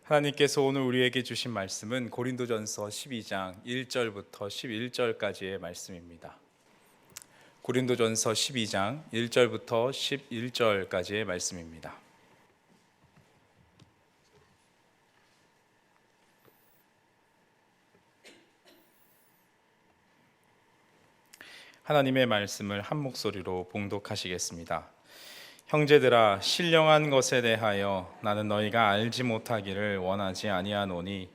하나님께서 오늘 우리에게 주신 말씀은 고린도전서 12장 1절부터 11절까지의 말씀입니다. 고린도전서 12장 1절부터 11절까지의 말씀입니다. 하나님의 말씀을 한 목소리로 봉독하시겠습니다. 형제들아, 신령한 것에 대하여 나는 너희가 알지 못하기를 원하지 아니하노니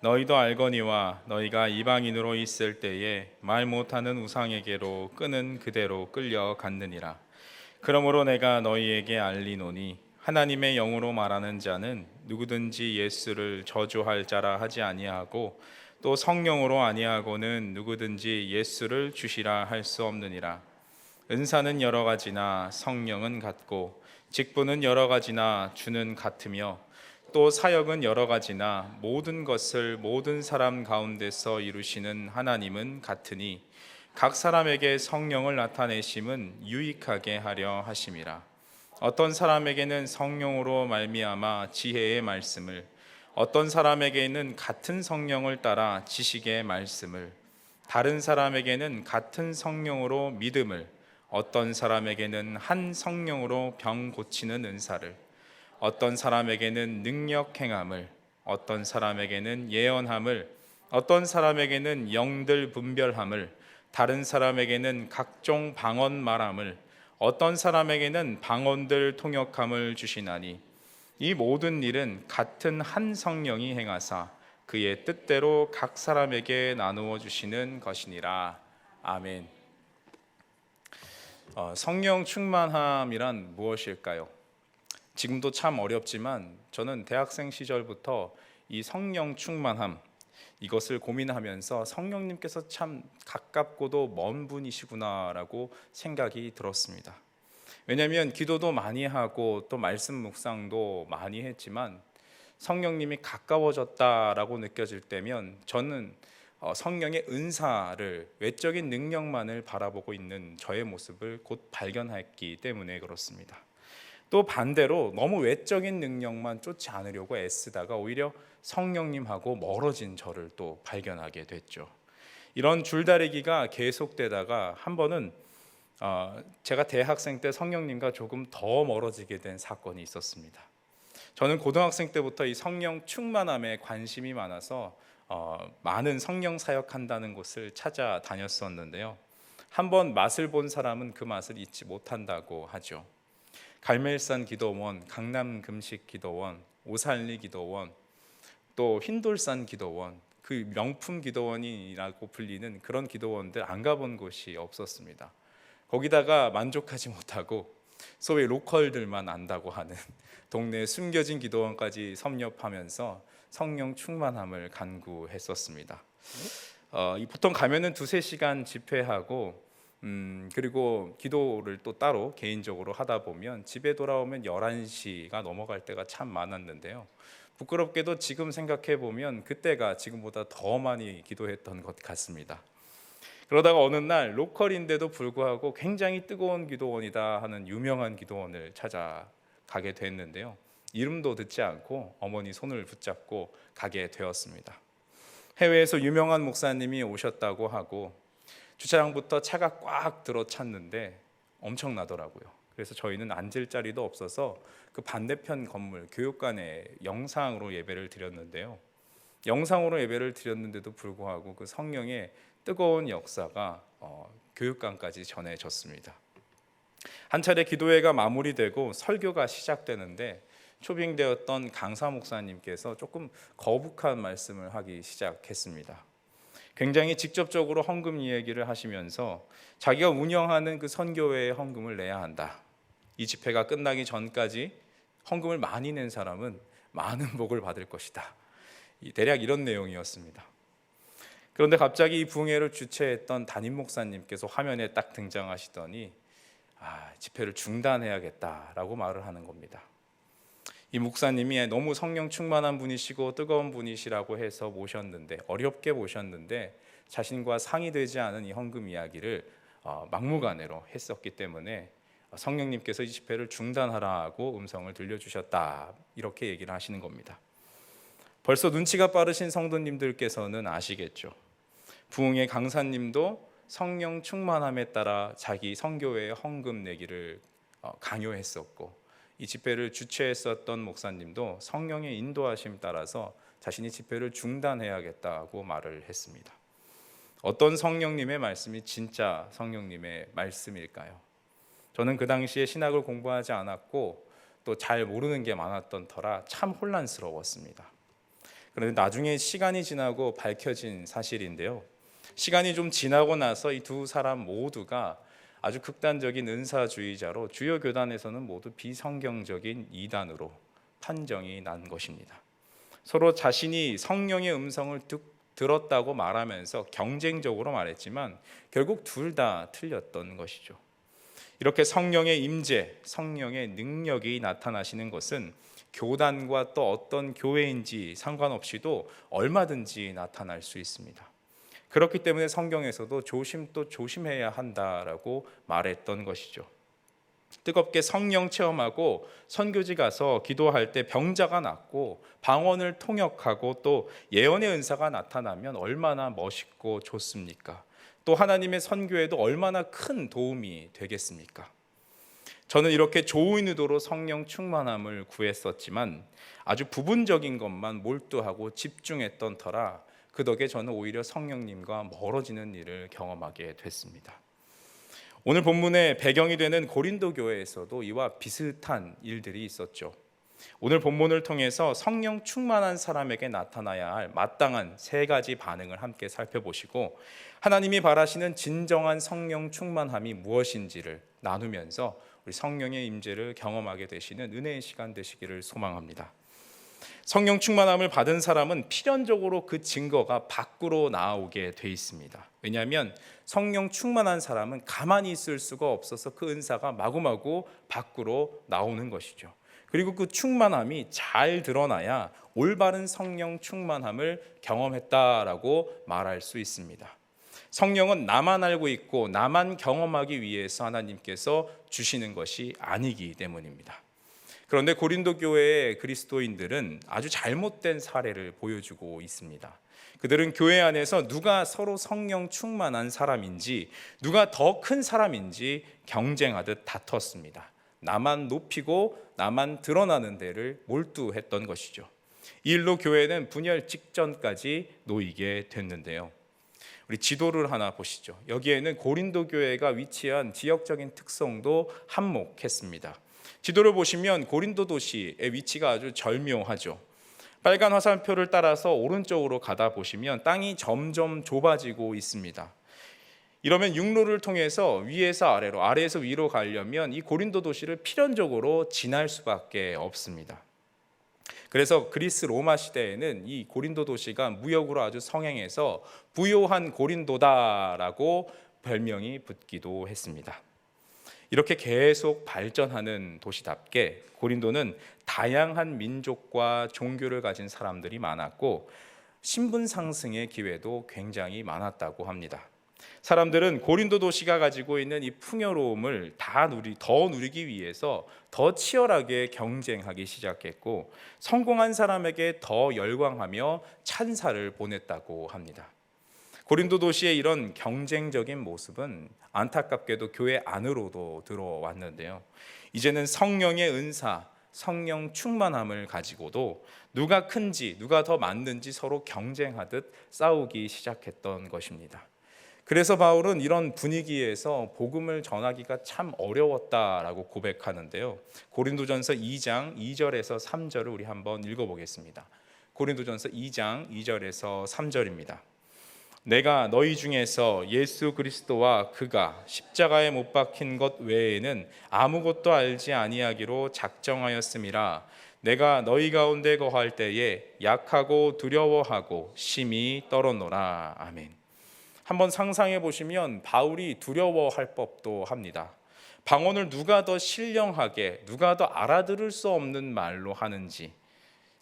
너희도 알거니와 너희가 이방인으로 있을 때에 말 못하는 우상에게로 끄는 그대로 끌려갔느니라. 그러므로 내가 너희에게 알리노니 하나님의 영으로 말하는 자는 누구든지 예수를 저주할 자라 하지 아니하고 또 성령으로 아니하고는 누구든지 예수를 주시라 할 수 없느니라. 은사는 여러 가지나 성령은 같고 직분은 여러 가지나 주는 같으며 또 사역은 여러 가지나 모든 것을 모든 사람 가운데서 이루시는 하나님은 같으니 각 사람에게 성령을 나타내심은 유익하게 하려 하심이라. 어떤 사람에게는 성령으로 말미암아 지혜의 말씀을, 어떤 사람에게는 같은 성령을 따라 지식의 말씀을, 다른 사람에게는 같은 성령으로 믿음을, 어떤 사람에게는 한 성령으로 병 고치는 은사를, 어떤 사람에게는 능력 행함을, 어떤 사람에게는 예언함을, 어떤 사람에게는 영들 분별함을, 다른 사람에게는 각종 방언 말함을, 어떤 사람에게는 방언들 통역함을 주시나니 이 모든 일은 같은 한 성령이 행하사 그의 뜻대로 각 사람에게 나누어 주시는 것이니라. 아멘. 성령 충만함이란 무엇일까요? 지금도 참 어렵지만 저는 대학생 시절부터 이 성령 충만함, 이것을 고민하면서 성령님께서 참 가깝고도 먼 분이시구나라고 생각이 들었습니다. 왜냐하면 기도도 많이 하고 또 말씀 묵상도 많이 했지만 성령님이 가까워졌다라고 느껴질 때면 저는 성령의 은사를, 외적인 능력만을 바라보고 있는 저의 모습을 곧 발견했기 때문에 그렇습니다. 또 반대로 너무 외적인 능력만 쫓지 않으려고 애쓰다가 오히려 성령님하고 멀어진 저를 또 발견하게 됐죠. 이런 줄다리기가 계속되다가 한 번은 제가 대학생 때 성령님과 조금 더 멀어지게 된 사건이 있었습니다. 저는 고등학생 때부터 이 성령 충만함에 관심이 많아서 많은 성령 사역한다는 곳을 찾아다녔었는데요. 한번 맛을 본 사람은 그 맛을 잊지 못한다고 하죠. 갈멜산 기도원, 강남 금식 기도원, 오살리 기도원, 또 흰돌산 기도원, 그 명품 기도원이라고 불리는 그런 기도원들 안 가본 곳이 없었습니다. 거기다가 만족하지 못하고 소위 로컬들만 안다고 하는 동네 숨겨진 기도원까지 섭렵하면서 성령 충만함을 간구했었습니다. 보통 가면은 2-3시간 집회하고 그리고 기도를 또 따로 개인적으로 하다 보면 집에 돌아오면 11시가 넘어갈 때가 참 많았는데요. 부끄럽게도 지금 생각해 보면 그때가 지금보다 더 많이 기도했던 것 같습니다. 그러다가 어느 날 로컬인데도 불구하고 굉장히 뜨거운 기도원이다 하는 유명한 기도원을 찾아가게 됐는데요. 이름도 듣지 않고 어머니 손을 붙잡고 가게 되었습니다. 해외에서 유명한 목사님이 오셨다고 하고 주차장부터 차가 꽉 들어찼는데 엄청나더라고요. 그래서 저희는 앉을 자리도 없어서 그 반대편 건물 교육관에 영상으로 예배를 드렸는데요. 영상으로 예배를 드렸는데도 불구하고 그 성령의 뜨거운 역사가 교육관까지 전해졌습니다. 한 차례 기도회가 마무리되고 설교가 시작되는데 초빙되었던 강사 목사님께서 조금 거북한 말씀을 하기 시작했습니다. 굉장히 직접적으로 헌금 이야기를 하시면서 자기가 운영하는 그 선교회의 헌금을 내야 한다. 이 집회가 끝나기 전까지 헌금을 많이 낸 사람은 많은 복을 받을 것이다. 대략 이런 내용이었습니다. 그런데 갑자기 이 부흥회를 주최했던 담임 목사님께서 화면에 딱 등장하시더니 집회를 중단해야겠다라고 말을 하는 겁니다. 이 목사님이 너무 성령 충만한 분이시고 뜨거운 분이시라고 해서 모셨는데, 어렵게 모셨는데 자신과 상의되지 않은 이 헌금 이야기를 막무가내로 했었기 때문에 성령님께서 이 집회를 중단하라고 음성을 들려주셨다, 이렇게 얘기를 하시는 겁니다. 벌써 눈치가 빠르신 성도님들께서는 아시겠죠. 부흥의 강사님도 성령 충만함에 따라 자기 선교회에 헌금 내기를 강요했었고, 이 집회를 주최했었던 목사님도 성령의 인도하심 따라서 자신이 집회를 중단해야겠다고 말을 했습니다. 어떤 성령님의 말씀이 진짜 성령님의 말씀일까요? 저는 그 당시에 신학을 공부하지 않았고 또 잘 모르는 게 많았던 터라 참 혼란스러웠습니다. 그런데 나중에 시간이 지나고 밝혀진 사실인데요. 시간이 좀 지나고 나서 이 두 사람 모두가 아주 극단적인 은사주의자로 주요 교단에서는 모두 비성경적인 이단으로 판정이 난 것입니다. 서로 자신이 성령의 음성을 들었다고 말하면서 경쟁적으로 말했지만 결국 둘 다 틀렸던 것이죠. 이렇게 성령의 임재, 성령의 능력이 나타나시는 것은 교단과 또 어떤 교회인지 상관없이도 얼마든지 나타날 수 있습니다. 그렇기 때문에 성경에서도 조심 또 조심해야 한다라고 말했던 것이죠. 뜨겁게 성령 체험하고 선교지 가서 기도할 때 병자가 낫고 방언을 통역하고 또 예언의 은사가 나타나면 얼마나 멋있고 좋습니까? 또 하나님의 선교에도 얼마나 큰 도움이 되겠습니까? 저는 이렇게 좋은 의도로 성령 충만함을 구했었지만 아주 부분적인 것만 몰두하고 집중했던 터라 그 덕에 저는 오히려 성령님과 멀어지는 일을 경험하게 됐습니다. 오늘 본문의 배경이 되는 고린도 교회에서도 이와 비슷한 일들이 있었죠. 오늘 본문을 통해서 성령 충만한 사람에게 나타나야 할 마땅한 세 가지 반응을 함께 살펴보시고 하나님이 바라시는 진정한 성령 충만함이 무엇인지를 나누면서 우리 성령의 임재를 경험하게 되시는 은혜의 시간 되시기를 소망합니다. 성령 충만함을 받은 사람은 필연적으로 그 증거가 밖으로 나오게 돼 있습니다. 왜냐하면 성령 충만한 사람은 가만히 있을 수가 없어서 그 은사가 마구마구 밖으로 나오는 것이죠. 그리고 그 충만함이 잘 드러나야 올바른 성령 충만함을 경험했다라고 말할 수 있습니다. 성령은 나만 알고 있고 나만 경험하기 위해서 하나님께서 주시는 것이 아니기 때문입니다. 그런데 고린도 교회의 그리스도인들은 아주 잘못된 사례를 보여주고 있습니다. 그들은 교회 안에서 누가 서로 성령 충만한 사람인지 누가 더 큰 사람인지 경쟁하듯 다퉜습니다. 나만 높이고 나만 드러나는 데를 몰두했던 것이죠. 이 일로 교회는 분열 직전까지 놓이게 됐는데요. 우리 지도를 하나 보시죠. 여기에는 고린도 교회가 위치한 지역적인 특성도 한몫했습니다. 지도를 보시면 고린도 도시의 위치가 아주 절묘하죠. 빨간 화살표를 따라서 오른쪽으로 가다 보시면 땅이 점점 좁아지고 있습니다. 이러면 육로를 통해서 위에서 아래로, 아래에서 위로 가려면 이 고린도 도시를 필연적으로 지날 수밖에 없습니다. 그래서 그리스 로마 시대에는 이 고린도 도시가 무역으로 아주 성행해서 부요한 고린도다라고 별명이 붙기도 했습니다. 이렇게 계속 발전하는 도시답게 고린도는 다양한 민족과 종교를 가진 사람들이 많았고 신분 상승의 기회도 굉장히 많았다고 합니다. 사람들은 고린도 도시가 가지고 있는 이 풍요로움을 더 누리기 위해서 더 치열하게 경쟁하기 시작했고 성공한 사람에게 더 열광하며 찬사를 보냈다고 합니다. 고린도 도시의 이런 경쟁적인 모습은 안타깝게도 교회 안으로도 들어왔는데요. 이제는 성령의 은사, 성령 충만함을 가지고도 누가 큰지 누가 더 많은지 서로 경쟁하듯 싸우기 시작했던 것입니다. 그래서 바울은 이런 분위기에서 복음을 전하기가 참 어려웠다라고 고백하는데요. 고린도전서 2장 2절에서 3절을 우리 한번 읽어보겠습니다. 고린도전서 2장 2절에서 3절입니다. 내가 너희 중에서 예수 그리스도와 그가 십자가에 못 박힌 것 외에는 아무것도 알지 아니하기로 작정하였음이라. 내가 너희 가운데 거할 때에 약하고 두려워하고 심히 떨었노라. 아멘. 한번 상상해 보시면 바울이 두려워할 법도 합니다. 방언을 누가 더 신령하게, 누가 더 알아들을 수 없는 말로 하는지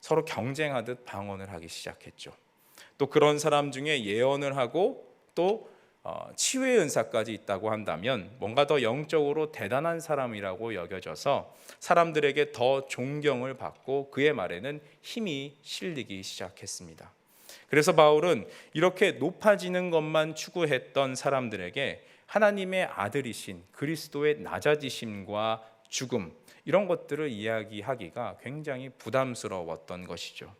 서로 경쟁하듯 방언을 하기 시작했죠. 또 그런 사람 중에 예언을 하고 또 치유의 은사까지 있다고 한다면 뭔가 더 영적으로 대단한 사람이라고 여겨져서 사람들에게 더 존경을 받고 그의 말에는 힘이 실리기 시작했습니다. 그래서 바울은 이렇게 높아지는 것만 추구했던 사람들에게 하나님의 아들이신 그리스도의 낮아지심과 죽음, 이런 것들을 이야기하기가 굉장히 부담스러웠던 것이죠.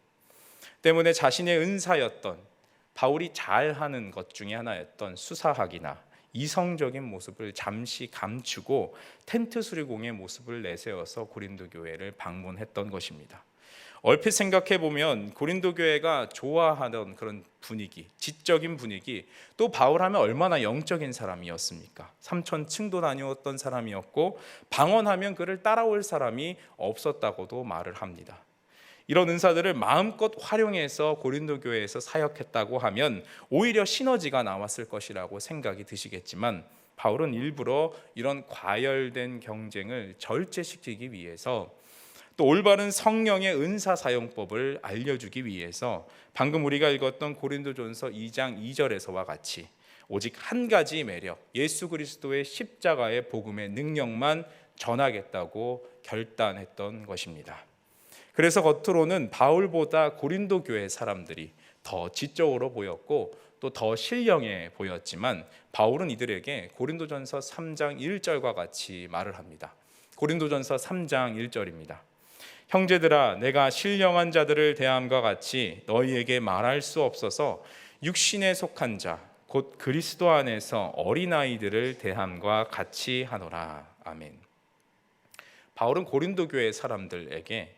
때문에 자신의 은사였던, 바울이 잘하는 것 중에 하나였던 수사학이나 이성적인 모습을 잠시 감추고 텐트 수리공의 모습을 내세워서 고린도 교회를 방문했던 것입니다. 얼핏 생각해 보면 고린도 교회가 좋아하던 그런 분위기, 지적인 분위기, 또 바울하면 얼마나 영적인 사람이었습니까? 3000층도 다녀왔던 사람이었고 방언하면 그를 따라올 사람이 없었다고도 말을 합니다. 이런 은사들을 마음껏 활용해서 고린도 교회에서 사역했다고 하면 오히려 시너지가 나왔을 것이라고 생각이 드시겠지만, 바울은 일부러 이런 과열된 경쟁을 절제시키기 위해서, 또 올바른 성령의 은사 사용법을 알려주기 위해서 방금 우리가 읽었던 고린도전서 2장 2절에서와 같이 오직 한 가지 매력, 예수 그리스도의 십자가의 복음의 능력만 전하겠다고 결단했던 것입니다. 그래서 겉으로는 바울보다 고린도 교회 사람들이 더 지적으로 보였고 또 더 신령해 보였지만, 바울은 이들에게 고린도전서 3장 1절과 같이 말을 합니다. 고린도전서 3장 1절입니다. 형제들아, 내가 신령한 자들을 대함과 같이 너희에게 말할 수 없어서 육신에 속한 자 곧 그리스도 안에서 어린아이들을 대함과 같이 하노라. 아멘. 바울은 고린도 교회 사람들에게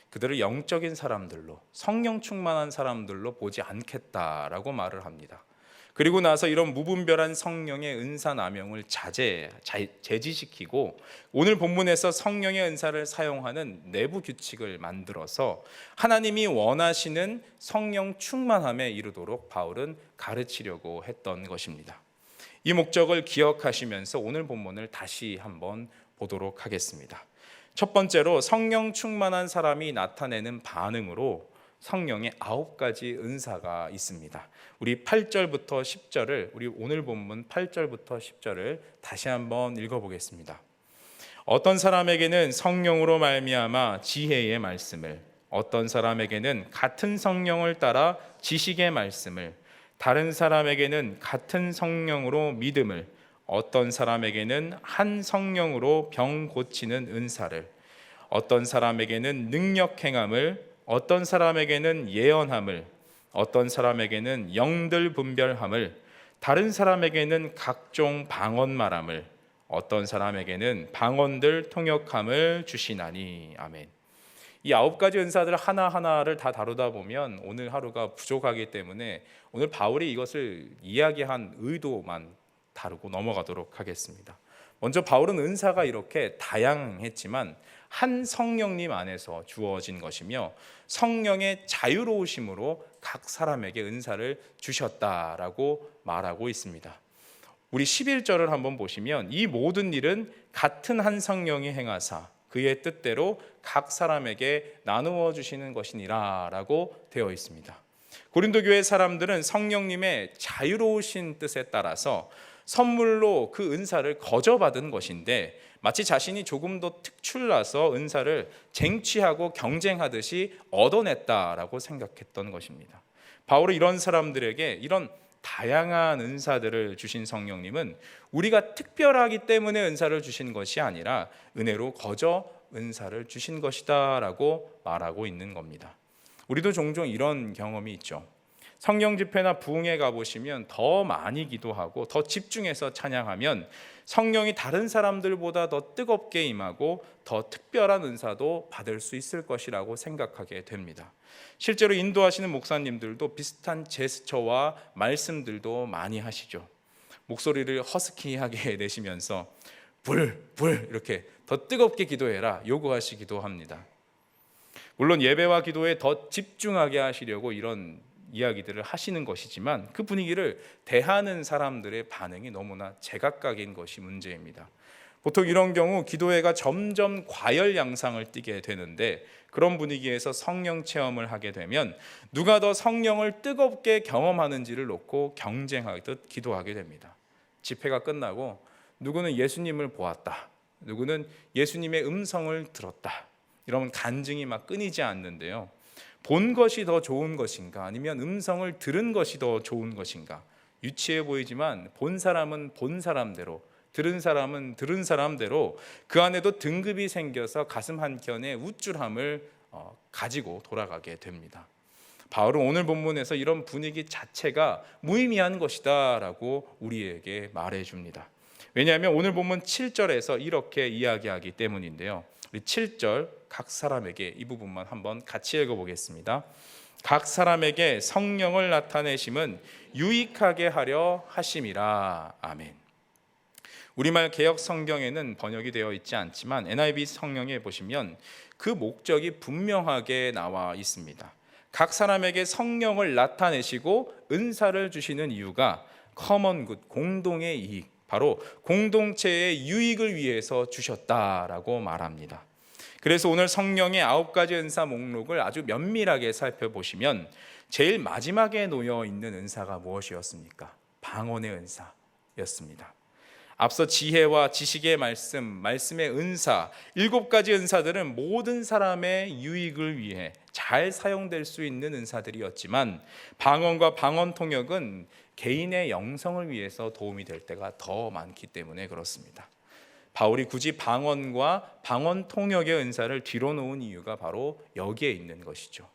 그들을 영적인 사람들로, 성령 충만한 사람들로 보지 않겠다라고 말을 합니다. 그리고 나서 이런 무분별한 성령의 은사 남용을 제지시키고 오늘 본문에서 성령의 은사를 사용하는 내부 규칙을 만들어서 하나님이 원하시는 성령 충만함에 이르도록 바울은 가르치려고 했던 것입니다. 이 목적을 기억하시면서 오늘 본문을 다시 한번 보도록 하겠습니다. 첫 번째로 성령 충만한 사람이 나타내는 반응으로 성령의 9가지 은사가 있습니다. 우리 8절부터 10절을, 우리 오늘 본문 8절부터 10절을 다시 한번 읽어보겠습니다. 어떤 사람에게는 성령으로 말미암아 지혜의 말씀을, 어떤 사람에게는 같은 성령을 따라 지식의 말씀을, 다른 사람에게는 같은 성령으로 믿음을, 어떤 사람에게는 한 성령으로 병 고치는 은사를, 어떤 사람에게는 능력 행함을, 어떤 사람에게는 예언함을, 어떤 사람에게는 영들 분별함을, 다른 사람에게는 각종 방언 말함을, 어떤 사람에게는 방언들 통역함을 주시나니. 아멘. 이 9가지 은사들 하나하나를 다 다루다 보면 오늘 하루가 부족하기 때문에 오늘 바울이 이것을 이야기한 의도만 다루고 넘어가도록 하겠습니다. 먼저 바울은 은사가 이렇게 다양했지만 한 성령님 안에서 주어진 것이며 성령의 자유로우심으로 각 사람에게 은사를 주셨다라고 말하고 있습니다. 우리 11절을 한번 보시면 이 모든 일은 같은 한 성령이 행하사 그의 뜻대로 각 사람에게 나누어 주시는 것이니라 라고 되어 있습니다. 고린도 교회 사람들은 성령님의 자유로우신 뜻에 따라서 선물로 그 은사를 거저받은 것인데 마치 자신이 조금 더 특출나서 은사를 쟁취하고 경쟁하듯이 얻어냈다라고 생각했던 것입니다. 바울은 이런 사람들에게 이런 다양한 은사들을 주신 성령님은 우리가 특별하기 때문에 은사를 주신 것이 아니라 은혜로 거저 은사를 주신 것이다 라고 말하고 있는 겁니다. 우리도 종종 이런 경험이 있죠. 성령 집회나 부흥회 가보시면 더 많이 기도하고 더 집중해서 찬양하면 성령이 다른 사람들보다 더 뜨겁게 임하고 더 특별한 은사도 받을 수 있을 것이라고 생각하게 됩니다. 실제로 인도하시는 목사님들도 비슷한 제스처와 말씀들도 많이 하시죠. 목소리를 허스키하게 내시면서 불 이렇게 더 뜨겁게 기도해라 요구하시기도 합니다. 물론 예배와 기도에 더 집중하게 하시려고 이런 이야기들을 하시는 것이지만 그 분위기를 대하는 사람들의 반응이 너무나 제각각인 것이 문제입니다. 보통 이런 경우 기도회가 점점 과열 양상을 띠게 되는데 그런 분위기에서 성령 체험을 하게 되면 누가 더 성령을 뜨겁게 경험하는지를 놓고 경쟁하듯 기도하게 됩니다. 집회가 끝나고 누구는 예수님을 보았다, 누구는 예수님의 음성을 들었다, 이런 간증이 막 끊이지 않는데요. 본 것이 더 좋은 것인가, 아니면 음성을 들은 것이 더 좋은 것인가? 유치해 보이지만 본 사람은 본 사람대로, 들은 사람은 들은 사람대로 그 안에도 등급이 생겨서 가슴 한켠에 우쭐함을 가지고 돌아가게 됩니다. 바울은 오늘 본문에서 이런 분위기 자체가 무의미한 것이다 라고 우리에게 말해줍니다. 왜냐하면 오늘 본문 7절에서 이렇게 이야기하기 때문인데요. 우리 7절 각 사람에게, 이 부분만 한번 같이 읽어보겠습니다. 각 사람에게 성령을 나타내심은 유익하게 하려 하심이라. 아멘. 우리말 개역 성경에는 번역이 되어 있지 않지만 NIV 성경에 보시면 그 목적이 분명하게 나와 있습니다. 각 사람에게 성령을 나타내시고 은사를 주시는 이유가 커먼 굿, 공동의 이익, 바로 공동체의 유익을 위해서 주셨다라고 말합니다. 그래서 오늘 성령의 9가지 은사 목록을 아주 면밀하게 살펴보시면 제일 마지막에 놓여 있는 은사가 무엇이었습니까? 방언의 은사였습니다. 앞서 지혜와 지식의 말씀, 말씀의 은사, 7가지 은사들은 모든 사람의 유익을 위해 잘 사용될 수 있는 은사들이었지만 방언과 방언 통역은 개인의 영성을 위해서 도움이 될 때가 더 많기 때문에 그렇습니다. 바울이 굳이 방언과 방언 통역의 은사를 뒤로 놓은 이유가 바로 여기에 있는 것이죠.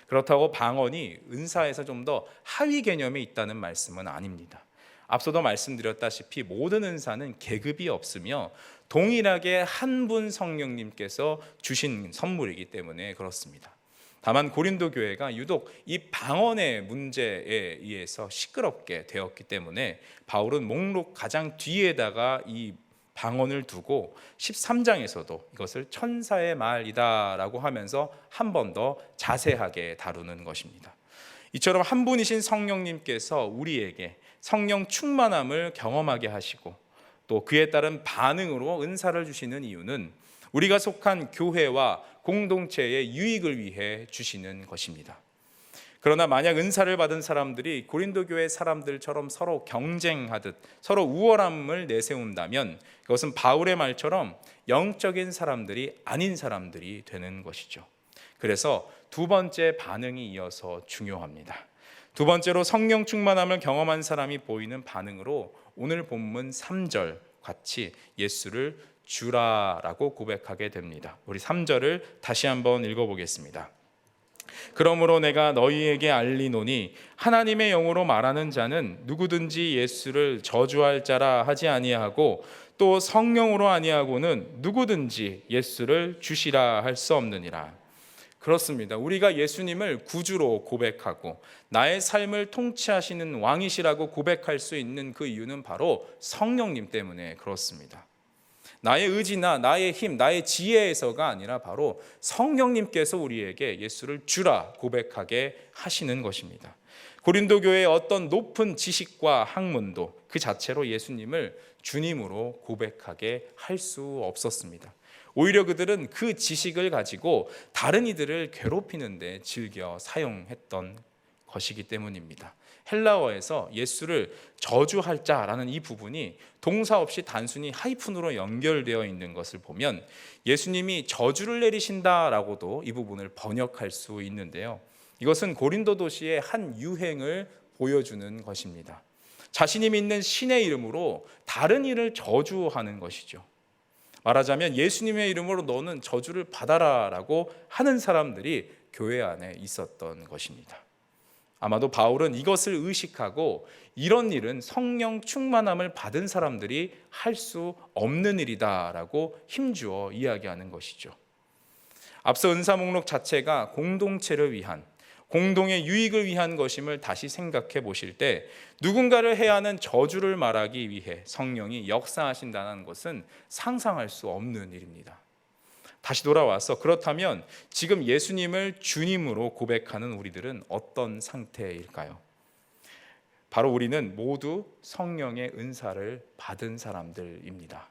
그렇다고 방언이 은사에서 좀 더 하위 개념에 있다는 말씀은 아닙니다. 앞서도 말씀드렸다시피 모든 은사는 계급이 없으며 동일하게 한 분 성령님께서 주신 선물이기 때문에 그렇습니다. 다만 고린도 교회가 유독 이 방언의 문제에 의해서 시끄럽게 되었기 때문에 바울은 목록 가장 뒤에다가 이 방언을 두고 13장에서도 이것을 천사의 말이다라고 하면서 한 번 더 자세하게 다루는 것입니다. 이처럼 한 분이신 성령님께서 우리에게 성령 충만함을 경험하게 하시고 또 그에 따른 반응으로 은사를 주시는 이유는 우리가 속한 교회와 공동체의 유익을 위해 주시는 것입니다. 그러나 만약 은사를 받은 사람들이 고린도 교회 사람들처럼 서로 경쟁하듯 서로 우월함을 내세운다면 그것은 바울의 말처럼 영적인 사람들이 아닌 사람들이 되는 것이죠. 그래서 두 번째 반응이 이어서 중요합니다. 두 번째로 성령 충만함을 경험한 사람이 보이는 반응으로 오늘 본문 3절 같이 예수를 주라라고 고백하게 됩니다. 우리 3절을 다시 한번 읽어보겠습니다. 그러므로 내가 너희에게 알리노니 하나님의 영으로 말하는 자는 누구든지 예수를 저주할 자라 하지 아니하고 또 성령으로 아니하고는 누구든지 예수를 주시라 할 수 없느니라. 그렇습니다. 우리가 예수님을 구주로 고백하고 나의 삶을 통치하시는 왕이시라고 고백할 수 있는 그 이유는 바로 성령님 때문에 그렇습니다. 나의 의지나 나의 힘, 나의 지혜에서가 아니라 바로 성령님께서 우리에게 예수를 주라 고백하게 하시는 것입니다. 고린도 교회의 어떤 높은 지식과 학문도 그 자체로 예수님을 주님으로 고백하게 할 수 없었습니다. 오히려 그들은 그 지식을 가지고 다른 이들을 괴롭히는 데 즐겨 사용했던 것이기 때문입니다. 헬라어에서 예수를 저주할 자라는 이 부분이 동사 없이 단순히 하이픈으로 연결되어 있는 것을 보면 예수님이 저주를 내리신다라고도 이 부분을 번역할 수 있는데요. 이것은 고린도 도시의 한 유행을 보여주는 것입니다. 자신이 믿는 신의 이름으로 다른 이를 저주하는 것이죠. 말하자면 예수님의 이름으로 너는 저주를 받아라라고 하는 사람들이 교회 안에 있었던 것입니다. 아마도 바울은 이것을 의식하고 이런 일은 성령 충만함을 받은 사람들이 할 수 없는 일이다라고 힘주어 이야기하는 것이죠. 앞서 은사 목록 자체가 공동체를 위한, 공동의 유익을 위한 것임을 다시 생각해 보실 때 누군가를 해야 하는 저주를 말하기 위해 성령이 역사하신다는 것은 상상할 수 없는 일입니다. 다시 돌아와서 그렇다면 지금 예수님을 주님으로 고백하는 우리들은 어떤 상태일까요? 바로 우리는 모두 성령의 은사를 받은 사람들입니다.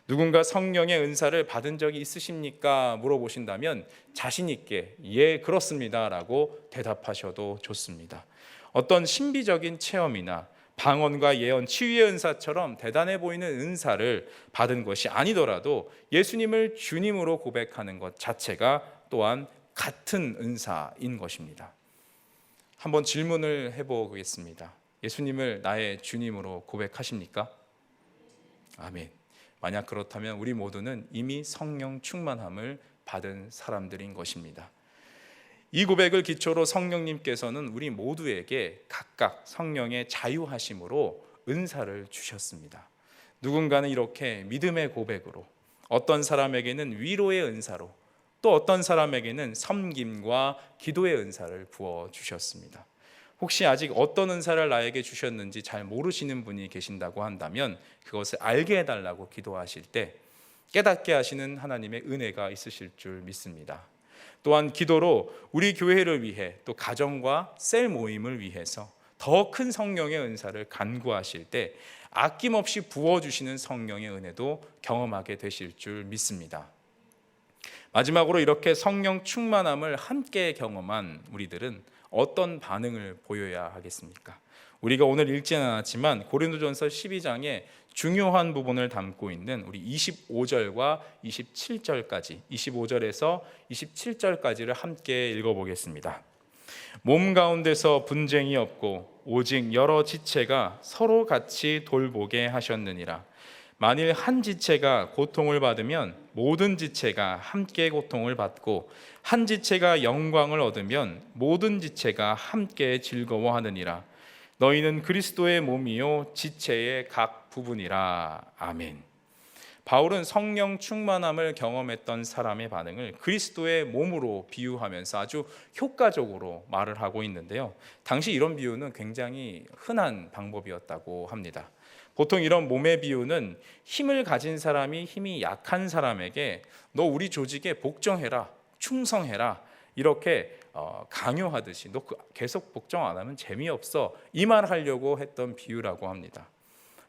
누군가 성령의 은사를 받은 적이 있으십니까? 물어보신다면 자신 있게 예 그렇습니다 라고 대답하셔도 좋습니다. 어떤 신비적인 체험이나 방언과 예언, 치유의 은사처럼 대단해 보이는 은사를 받은 것이 아니더라도 예수님을 주님으로 고백하는 것 자체가 또한 같은 은사인 것입니다. 한번 질문을 해보겠습니다. 예수님을 나의 주님으로 고백하십니까? 아멘. 만약 그렇다면 우리 모두는 이미 성령 충만함을 받은 사람들인 것입니다. 이 고백을 기초로 성령님께서는 우리 모두에게 각각 성령의 자유하심으로 은사를 주셨습니다. 누군가는 이렇게 믿음의 고백으로, 어떤 사람에게는 위로의 은사로, 또 어떤 사람에게는 섬김과 기도의 은사를 부어주셨습니다. 혹시 아직 어떤 은사를 나에게 주셨는지 잘 모르시는 분이 계신다고 한다면 그것을 알게 해달라고 기도하실 때 깨닫게 하시는 하나님의 은혜가 있으실 줄 믿습니다. 또한 기도로 우리 교회를 위해, 또 가정과 셀 모임을 위해서 더 큰 성령의 은사를 간구하실 때 아낌없이 부어주시는 성령의 은혜도 경험하게 되실 줄 믿습니다. 마지막으로 이렇게 성령 충만함을 함께 경험한 우리들은 어떤 반응을 보여야 하겠습니까? 우리가 오늘 읽지는 않았지만 고린도전서 12장에 중요한 부분을 담고 있는 우리 25절과 27절까지, 25절에서 27절까지를 함께 읽어보겠습니다. 몸 가운데서 분쟁이 없고 오직 여러 지체가 서로 같이 돌보게 하셨느니라. 만일 한 지체가 고통을 받으면 모든 지체가 함께 고통을 받고, 한 지체가 영광을 얻으면 모든 지체가 함께 즐거워하느니라. 너희는 그리스도의 몸이요 지체의 각 부분이라. 아멘. 바울은 성령 충만함을 경험했던 사람의 반응을 그리스도의 몸으로 비유하면서 아주 효과적으로 말을 하고 있는데요. 당시 이런 비유는 굉장히 흔한 방법이었다고 합니다. 보통 이런 몸의 비유는 힘을 가진 사람이 힘이 약한 사람에게 너 우리 조직에 복종해라, 충성해라, 이렇게 강요하듯이 너 계속 복종 안 하면 재미없어, 이 말 하려고 했던 비유라고 합니다.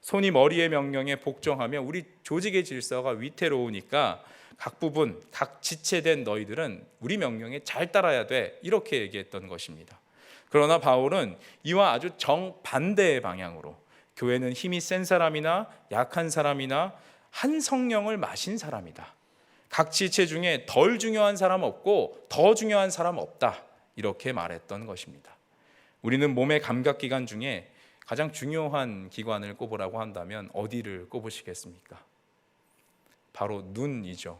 손이 머리의 명령에 복종하면 우리 조직의 질서가 위태로우니까 각 부분, 각 지체된 너희들은 우리 명령에 잘 따라야 돼, 이렇게 얘기했던 것입니다. 그러나 바울은 이와 아주 정반대의 방향으로 교회는 힘이 센 사람이나 약한 사람이나 한 성령을 마신 사람이다, 각 지체 중에 덜 중요한 사람 없고 더 중요한 사람 없다, 이렇게 말했던 것입니다. 우리는 몸의 감각기관 중에 가장 중요한 기관을 꼽으라고 한다면 어디를 꼽으시겠습니까? 바로 눈이죠.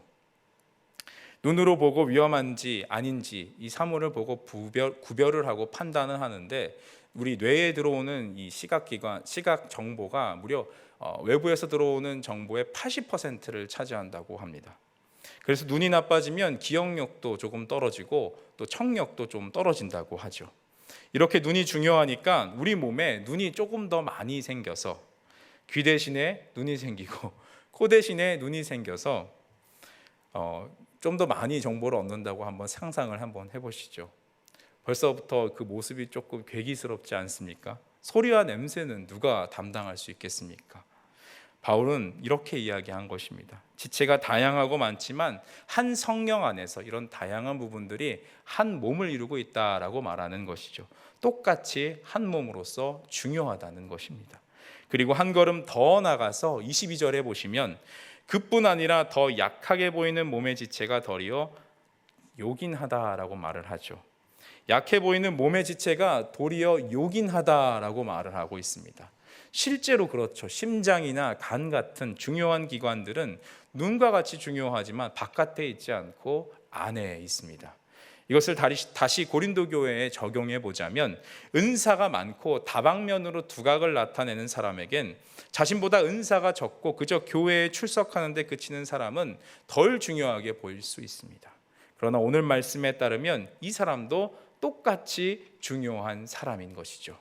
눈으로 보고 위험한지 아닌지 이 사물을 보고 구별을 하고 판단을 하는데, 우리 뇌에 들어오는 이 시각기관, 시각 정보가 무려 외부에서 들어오는 정보의 80%를 차지한다고 합니다. 그래서 눈이 나빠지면 기억력도 조금 떨어지고 또 청력도 좀 떨어진다고 하죠. 이렇게 눈이 중요하니까 우리 몸에 눈이 조금 더 많이 생겨서, 귀 대신에 눈이 생기고 코 대신에 눈이 생겨서 좀 더 많이 정보를 얻는다고 한번 상상을 한번 해보시죠. 벌써부터 그 모습이 조금 괴기스럽지 않습니까? 소리와 냄새는 누가 담당할 수 있겠습니까? 바울은 이렇게 이야기한 것입니다. 지체가 다양하고 많지만 한 성령 안에서 이런 다양한 부분들이 한 몸을 이루고 있다라고 말하는 것이죠. 똑같이 한 몸으로서 중요하다는 것입니다. 그리고 한 걸음 더 나가서 22절에 보시면 그뿐 아니라 더 약하게 보이는 몸의 지체가 도리어 요긴하다라고 말을 하죠. 약해 보이는 몸의 지체가 도리어 요긴하다라고 말을 하고 있습니다. 실제로 그렇죠. 심장이나 간 같은 중요한 기관들은 눈과 같이 중요하지만 바깥에 있지 않고 안에 있습니다. 이것을 다시 고린도 교회에 적용해 보자면, 은사가 많고 다방면으로 두각을 나타내는 사람에겐 자신보다 은사가 적고 그저 교회에 출석하는 데 그치는 사람은 덜 중요하게 보일 수 있습니다. 그러나 오늘 말씀에 따르면 이 사람도 똑같이 중요한 사람인 것이죠.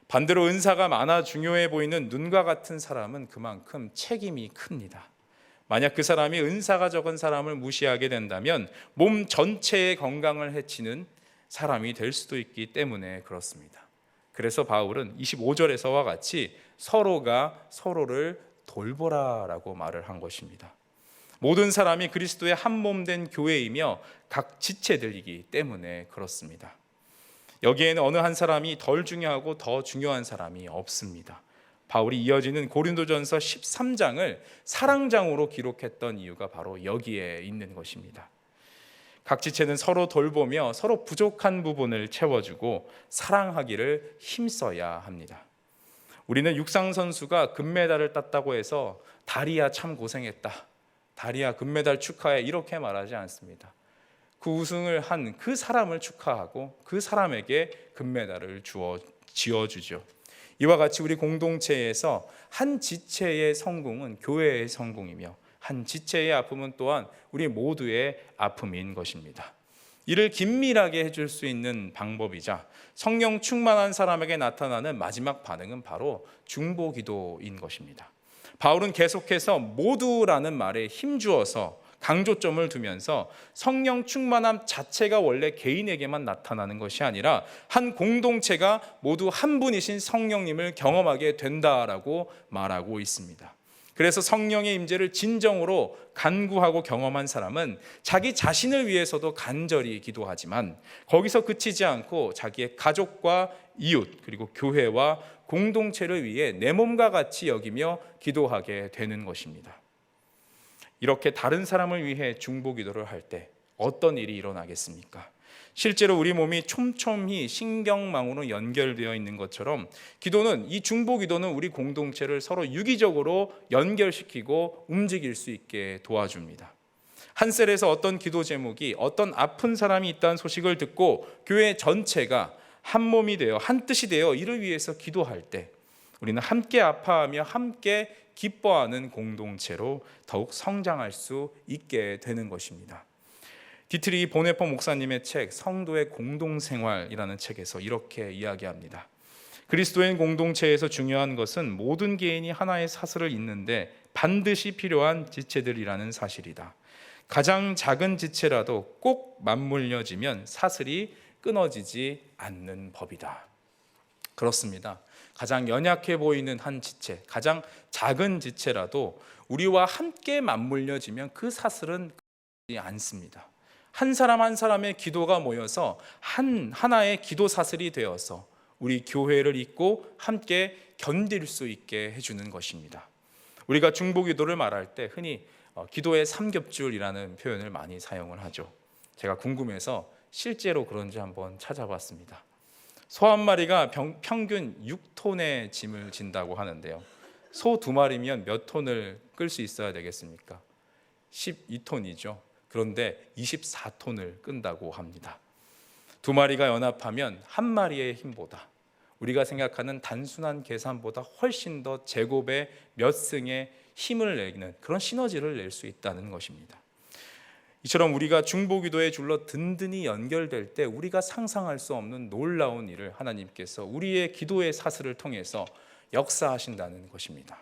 반대로 은사가 많아 중요해 보이는 눈과 같은 사람은 그만큼 책임이 큽니다. 만약 그 사람이 은사가 적은 사람을 무시하게 된다면 몸 전체의 건강을 해치는 사람이 될 수도 있기 때문에 그렇습니다. 그래서 바울은 25절에서와 같이 서로가 서로를 돌보라라고 말을 한 것입니다. 모든 사람이 그리스도의 한 몸 된 교회이며 각 지체들이기 때문에 그렇습니다. 여기에는 어느 한 사람이 덜 중요하고 더 중요한 사람이 없습니다. 바울이 이어지는 고린도전서 13장을 사랑장으로 기록했던 이유가 바로 여기에 있는 것입니다. 각 지체는 서로 돌보며 서로 부족한 부분을 채워주고 사랑하기를 힘써야 합니다. 우리는 육상 선수가 금메달을 땄다고 해서 다리야 참 고생했다, 다리야 금메달 축하해, 이렇게 말하지 않습니다. 그 우승을 한 그 사람을 축하하고 그 사람에게 금메달을 지어주죠. 이와 같이 우리 공동체에서 한 지체의 성공은 교회의 성공이며 한 지체의 아픔은 또한 우리 모두의 아픔인 것입니다. 이를 긴밀하게 해줄 수 있는 방법이자 성령 충만한 사람에게 나타나는 마지막 반응은 바로 중보기도인 것입니다. 바울은 계속해서 모두라는 말에 힘주어서 강조점을 두면서 성령 충만함 자체가 원래 개인에게만 나타나는 것이 아니라 한 공동체가 모두 한 분이신 성령님을 경험하게 된다라고 말하고 있습니다. 그래서 성령의 임재를 진정으로 간구하고 경험한 사람은 자기 자신을 위해서도 간절히 기도하지만 거기서 그치지 않고 자기의 가족과 이웃 그리고 교회와 공동체를 위해 내 몸과 같이 여기며 기도하게 되는 것입니다. 이렇게 다른 사람을 위해 중보기도를 할 때 어떤 일이 일어나겠습니까? 실제로 우리 몸이 촘촘히 신경망으로 연결되어 있는 것처럼 이 중보기도는 우리 공동체를 서로 유기적으로 연결시키고 움직일 수 있게 도와줍니다. 한 셀에서 어떤 기도 제목이 어떤 아픈 사람이 있다는 소식을 듣고 교회 전체가 한 몸이 되어 한 뜻이 되어 이를 위해서 기도할 때 우리는 함께 아파하며 함께 기뻐하는 공동체로 더욱 성장할 수 있게 되는 것입니다. 디트리 보네퍼 목사님의 책 성도의 공동생활이라는 책에서 이렇게 이야기합니다. 그리스도인 공동체에서 중요한 것은 모든 개인이 하나의 사슬을 잇는데 반드시 필요한 지체들이라는 사실이다. 가장 작은 지체라도 꼭 맞물려지면 사슬이 끊어지지 않는 법이다. 그렇습니다. 가장 연약해 보이는 한 지체, 가장 작은 지체라도 우리와 함께 맞물려지면 그 사슬은 끊어지지 않습니다. 한 사람 한 사람의 기도가 모여서 하나의 기도 사슬이 되어서 우리 교회를 잇고 함께 견딜 수 있게 해주는 것입니다. 우리가 중보기도를 말할 때 흔히 기도의 삼겹줄이라는 표현을 많이 사용을 하죠. 제가 궁금해서 실제로 그런지 한번 찾아봤습니다. 소 한 마리가 평균 6톤의 짐을 진다고 하는데요. 소 2마리면 몇 톤을 끌 수 있어야 되겠습니까? 12톤이죠. 그런데 24톤을 끈다고 합니다. 2마리가 연합하면 한 마리의 힘보다 우리가 생각하는 단순한 계산보다 훨씬 더 제곱의 몇 승의 힘을 내는 그런 시너지를 낼 수 있다는 것입니다. 이처럼 우리가 중보기도의 줄로 든든히 연결될 때 우리가 상상할 수 없는 놀라운 일을 하나님께서 우리의 기도의 사슬을 통해서 역사하신다는 것입니다.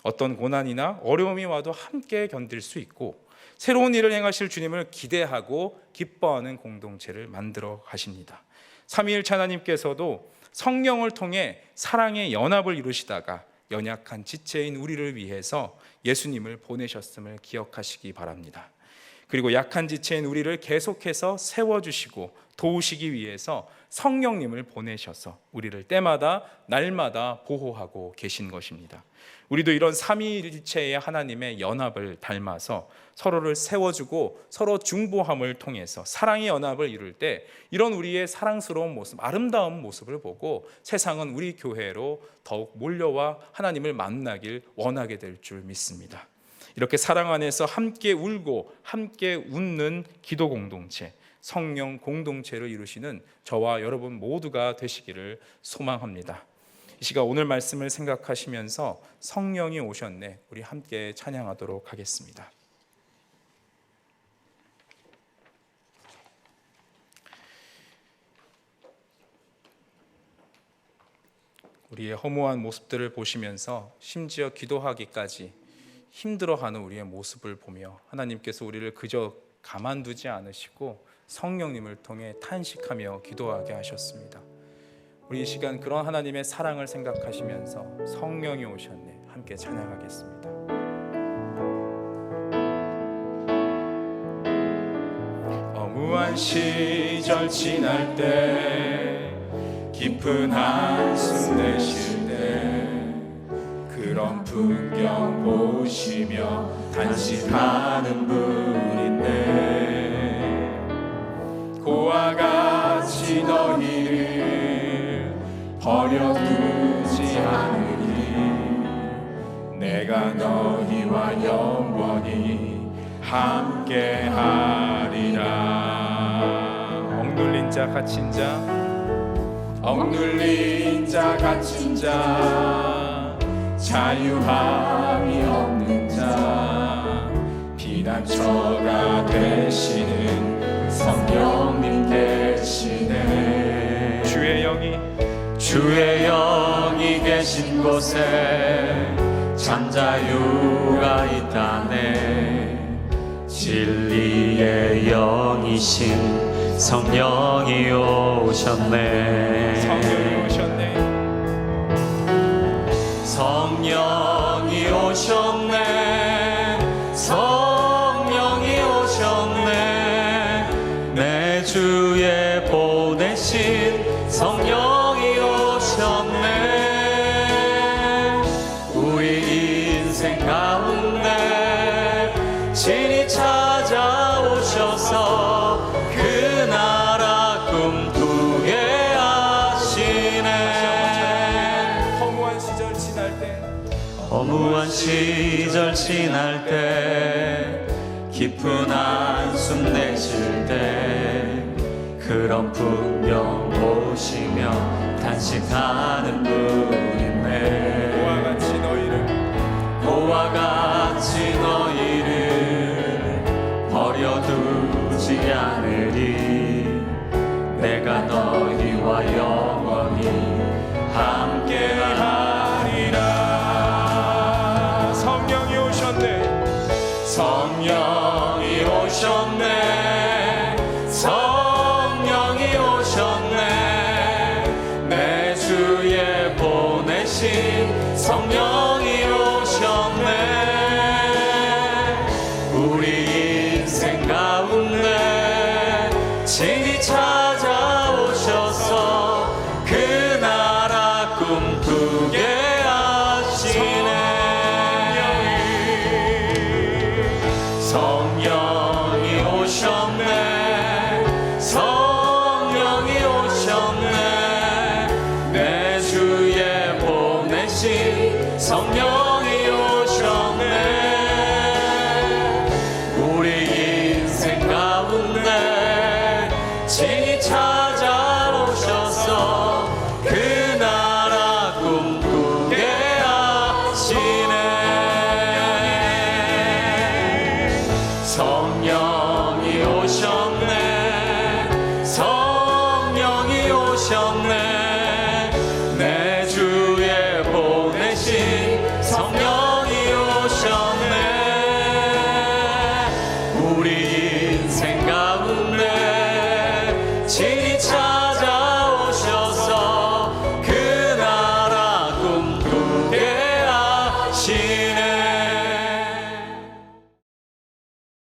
어떤 고난이나 어려움이 와도 함께 견딜 수 있고 새로운 일을 행하실 주님을 기대하고 기뻐하는 공동체를 만들어 가십니다. 삼위일체 하나님께서도 성령을 통해 사랑의 연합을 이루시다가 연약한 지체인 우리를 위해서 예수님을 보내셨음을 기억하시기 바랍니다. 그리고 약한 지체인 우리를 계속해서 세워주시고 도우시기 위해서 성령님을 보내셔서 우리를 때마다 날마다 보호하고 계신 것입니다. 우리도 이런 삼위일체의 하나님의 연합을 닮아서 서로를 세워주고 서로 중보함을 통해서 사랑의 연합을 이룰 때 이런 우리의 사랑스러운 모습, 아름다운 모습을 보고 세상은 우리 교회로 더욱 몰려와 하나님을 만나길 원하게 될 줄 믿습니다. 이렇게 사랑 안에서 함께 울고 함께 웃는 기도 공동체, 성령 공동체를 이루시는 저와 여러분 모두가 되시기를 소망합니다. 이 시간 오늘 말씀을 생각하시면서 성령이 오셨네, 우리 함께 찬양하도록 하겠습니다. 우리의 허무한 모습들을 보시면서 심지어 기도하기까지 힘들어하는 우리의 모습을 보며 하나님께서 우리를 그저 가만두지 않으시고 성령님을 통해 탄식하며 기도하게 하셨습니다. 우리 이 시간 그런 하나님의 사랑을 생각하시면서 성령이 오셨네 함께 찬양하겠습니다. 허무한 시절 지날 때 깊은 한숨 내쉴 때 그런 풍경 보시며 단식하는 분인데 고와 같이 너희를 버려두지 않으니 내가 너희와 영원히 함께하리라. 억눌린 자 갇힌 자 억눌린 자 갇힌 자 자유함이 없는 자 피난처가 되시는 성령님 계시네. 주의 영이 계신 곳에 잠자유가 있다네. 진리의 영이신 성령이 오셨네. 성령이 오셨네. 성령이 오셨네. 내 주에 보내신 성령이 오셨네. 우리 인생 가운데 친히 찾아오셔서 그 나라 꿈꾸게 하시네. 허무한 시절 지날 때 깊은 한숨 내쉴 때 그런 풍경 보시며 단식하는 분이네. 고와 같이 너희를 버려두지 않으리. 내가 너희와 영원히 함께하리라. 성령이 오셨네. 성령이 오셨네. 내 주에 보내신 성령이 오셨네. 우리 인생 가운데 친히 찾아오셔서 그 나라 꿈꾸게 하시네. 성령이 오셨네. 성령이 오셨네. 내 주에 보내신 성령이 오셨네. 우리 인생 가운데 친히 찾아오셔서 그 나라 꿈꾸게 하시네. 성령이 오셨네. 성령이 오셨네.